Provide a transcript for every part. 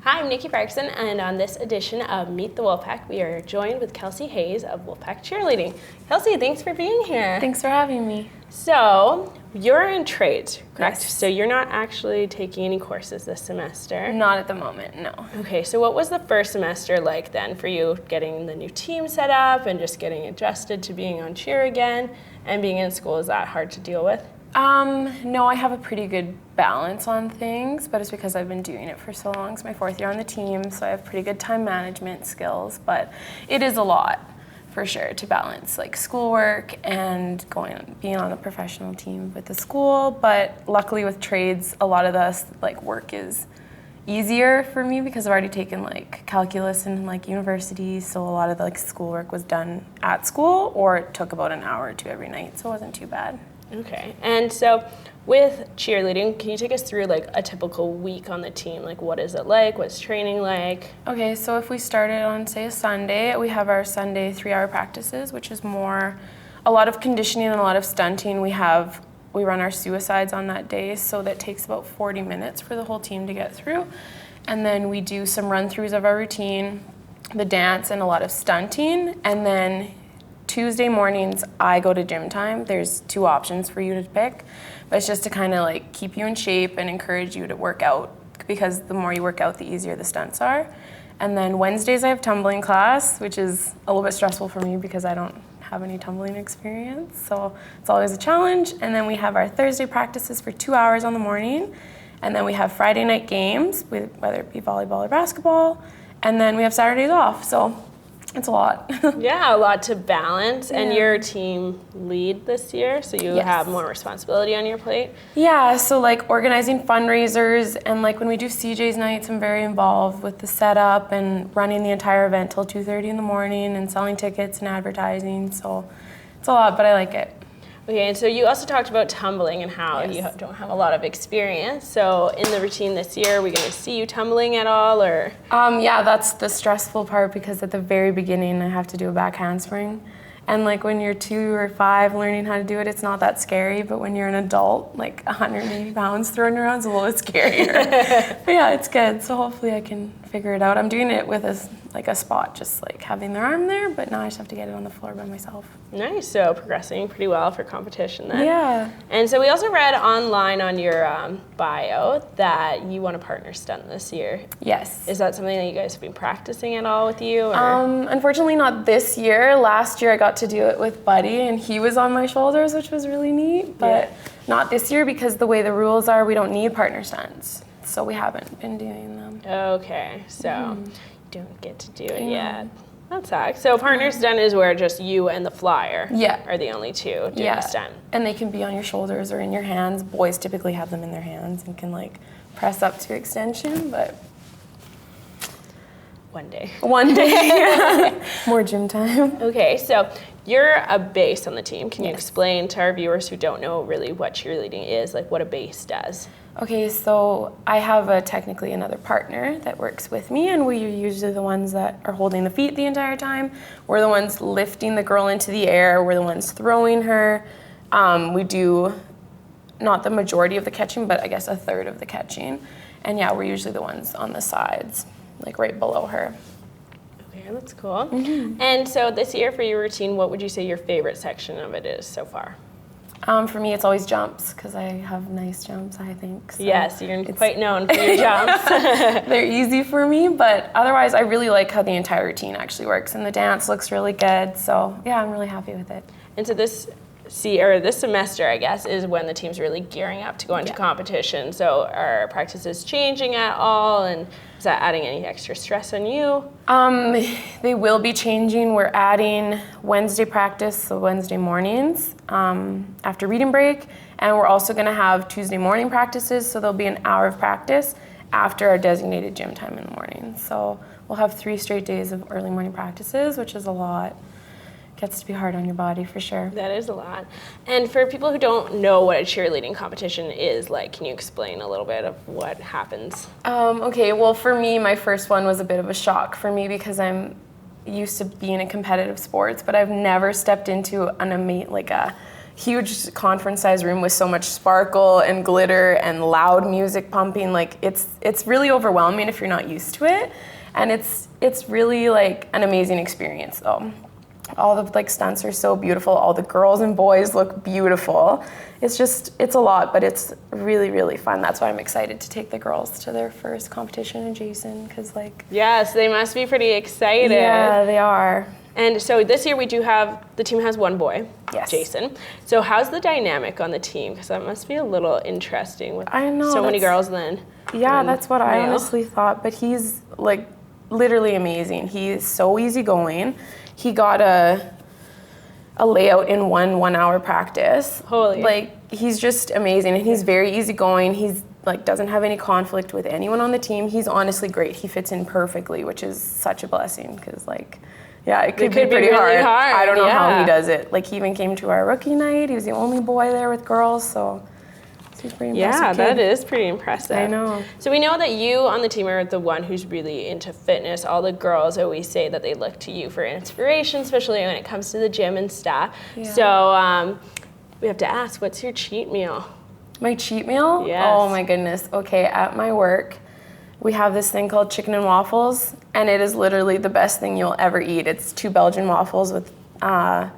Hi, I'm Nikki Ferguson, and on this edition of Meet the Wolfpack, we are joined with Kelsey Hayes of Wolfpack Cheerleading. Kelsey, thanks for being here. Thanks for having me. So, you're in trades, correct? Yes. So you're not actually taking any courses this semester? Not at the moment, no. Okay, so what was the first semester like then for you, getting the new team set up and just getting adjusted to being on cheer again and being in school? Is that hard to deal with? No, I have a pretty good balance on things, but it's because I've been doing it for so long. It's my 4th year on the team, so I have pretty good time management skills, but it is a lot for sure to balance like schoolwork and being on a professional team with the school. But luckily with trades, a lot of the work is easier for me because I've already taken like calculus in like university, so a lot of the schoolwork was done at school, or it took about an hour or two every night, so it wasn't too bad. Okay, and so with cheerleading, can you take us through like a typical week on the team? Like, what is it like? What's training like? Okay, so if we started on, say, a Sunday, we have our Sunday 3-hour practices, which is more a lot of conditioning and a lot of stunting. We run our suicides on that day, so that takes about 40 minutes for the whole team to get through. And then we do some run-throughs of our routine, the dance, and a lot of stunting. And then Tuesday mornings, I go to gym time. There's 2 options for you to pick, but it's just to kind of like keep you in shape and encourage you to work out, because the more you work out, the easier the stunts are. And then Wednesdays, I have tumbling class, which is a little bit stressful for me because I don't have any tumbling experience, so it's always a challenge. And then we have our Thursday practices for 2 hours on the morning, and then we have Friday night games, whether it be volleyball or basketball, and then we have Saturdays off, so it's a lot. Yeah, a lot to balance. Yeah. And you're a team lead this year, so you have more responsibility on your plate. Yeah, so like organizing fundraisers, and like when we do CJ's nights, I'm very involved with the setup and running the entire event till 2:30 in the morning and selling tickets and advertising, so it's a lot, but I like it. Okay, and so you also talked about tumbling and how you don't have a lot of experience. So in the routine this year, are we going to see you tumbling at all, or? Yeah, that's the stressful part, because at the very beginning, I have to do a back handspring. And like when you're 2 or 5 learning how to do it, it's not that scary. But when you're an adult, like 180 pounds thrown around, it's a little scarier. But yeah, it's good. So hopefully I can figure it out. I'm doing it with a spot, just like having their arm there, but now I just have to get it on the floor by myself. Nice, so progressing pretty well for competition then. Yeah. And so we also read online on your bio that you want a partner stunt this year. Yes. Is that something that you guys have been practicing at all with you? Or? Unfortunately not this year. Last year I got to do it with Buddy, and he was on my shoulders, which was really neat, but not this year because the way the rules are, we don't need partner stunts. So we haven't been doing them. Okay, so you don't get to do it yet. That sucks. So partner stunt is where just you and the flyer are the only two doing the stunt. And they can be on your shoulders or in your hands. Boys typically have them in their hands and can like press up to extension, but one day. More gym time. Okay, so you're a base on the team. Can you explain to our viewers who don't know really what cheerleading is, like what a base does? Okay, so I have technically another partner that works with me, and we're usually the ones that are holding the feet the entire time. We're the ones lifting the girl into the air. We're the ones throwing her. We do not the majority of the catching, but I guess a third of the catching. And yeah, we're usually the ones on the sides, like right below her. Okay, that's cool. And so this year for your routine, what would you say your favorite section of it is so far? For me, it's always jumps, because I have nice jumps, I think. So yes, you're quite known for your jumps. They're easy for me, but otherwise I really like how the entire routine actually works, and the dance looks really good, so yeah, I'm really happy with it. And so this semester, I guess, is when the team's really gearing up to go into competition. So are practices changing at all, and is that adding any extra stress on you? They will be changing. We're adding Wednesday practice, so Wednesday mornings after reading break, and we're also going to have Tuesday morning practices, so there'll be an hour of practice after our designated gym time in the morning. So we'll have 3 straight days of early morning practices, which is a lot. Gets to be hard on your body for sure. That is a lot. And for people who don't know what a cheerleading competition is like, can you explain a little bit of what happens? Okay, well for me, my first one was a bit of a shock for me because I'm used to being in competitive sports, but I've never stepped into a huge conference-sized room with so much sparkle and glitter and loud music pumping. Like it's really overwhelming if you're not used to it, and it's really like an amazing experience though. All the like stunts are so beautiful. All the girls and boys look beautiful. It's a lot, but it's really, really fun. That's why I'm excited to take the girls to their first competition in Jason, because like... Yes, they must be pretty excited. Yeah, they are. And so this year the team has one boy, yes. Jason. So how's the dynamic on the team? Because that must be a little interesting with I know, so many girls then. Yeah, that's what I male. honestly thought, but he's like literally amazing. He is so easygoing. He got a layout in 1 hour practice. Holy. Like, he's just amazing, and he's very easygoing. He's like doesn't have any conflict with anyone on the team. He's honestly great. He fits in perfectly, which is such a blessing, because like, yeah, it could be pretty really hard. I don't know how yeah. he does it. Like, he even came to our rookie night. He was the only boy there with girls, so he's pretty impressive. Yeah, kid. that is pretty impressive. I know. So we know that you on the team are the one who's really into fitness. All the girls always say that they look to you for inspiration, especially when it comes to the gym and stuff. Yeah. So we have to ask, what's your cheat meal? My cheat meal? Yes. Oh my goodness. Okay, at my work, we have this thing called chicken and waffles, and it is literally the best thing you'll ever eat. It's 2 Belgian waffles with a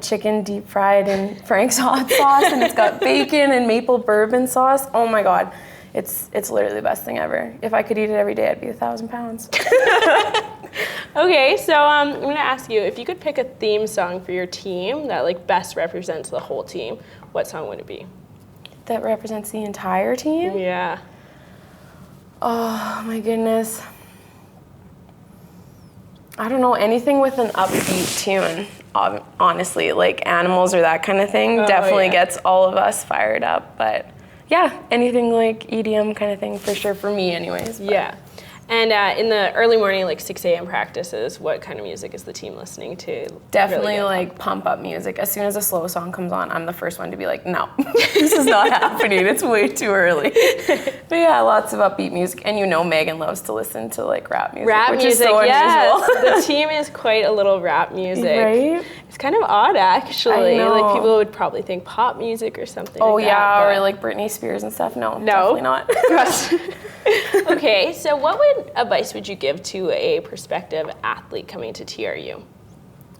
chicken deep fried in Frank's hot sauce, and it's got bacon and maple bourbon sauce. Oh my God, it's literally the best thing ever. If I could eat it every day, I'd be 1,000 pounds. Okay, so I'm gonna ask you, if you could pick a theme song for your team that like best represents the whole team, what song would it be? That represents the entire team? Yeah. Oh my goodness. I don't know, anything with an upbeat tune, honestly, like Animals or that kind of thing, definitely gets all of us fired up. But yeah, anything like EDM kind of thing for sure, for me anyways. But. Yeah. And in the early morning, like 6 a.m. practices, what kind of music is the team listening to? Definitely like pump up music. As soon as a slow song comes on, I'm the first one to be like, no, this is not happening. It's way too early. But yeah, lots of upbeat music. And you know Megan loves to listen to like rap music, which is so unusual. The team is quite a little rap music. Right? It's kind of odd, actually. I know. Like people would probably think pop music or something Oh like yeah, that, or like Britney Spears and stuff. No, definitely not. Okay, so what advice would you give to a prospective athlete coming to TRU?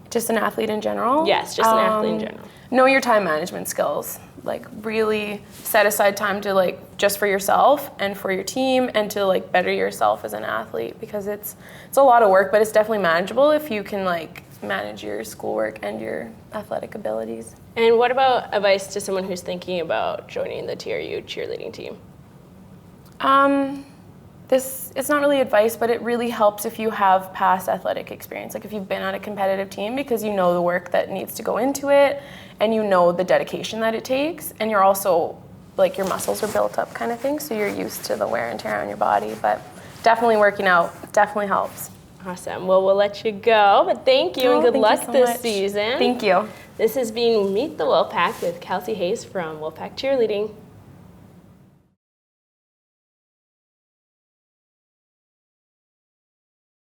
Just an athlete in general? Yes, just an athlete in general. Know your time management skills. Like really set aside time to like just for yourself and for your team, and to like better yourself as an athlete, because it's a lot of work, but it's definitely manageable if you can like manage your schoolwork and your athletic abilities. And what about advice to someone who's thinking about joining the TRU cheerleading team? It's not really advice, but it really helps if you have past athletic experience. Like if you've been on a competitive team, because you know the work that needs to go into it, and you know the dedication that it takes, and you're also, like your muscles are built up kind of thing, so you're used to the wear and tear on your body. But definitely working out definitely helps. Awesome. Well, we'll let you go, but thank you and good luck this season. Thank you. This has been Meet the Wolfpack with Kelsey Hayes from Wolfpack Cheerleading.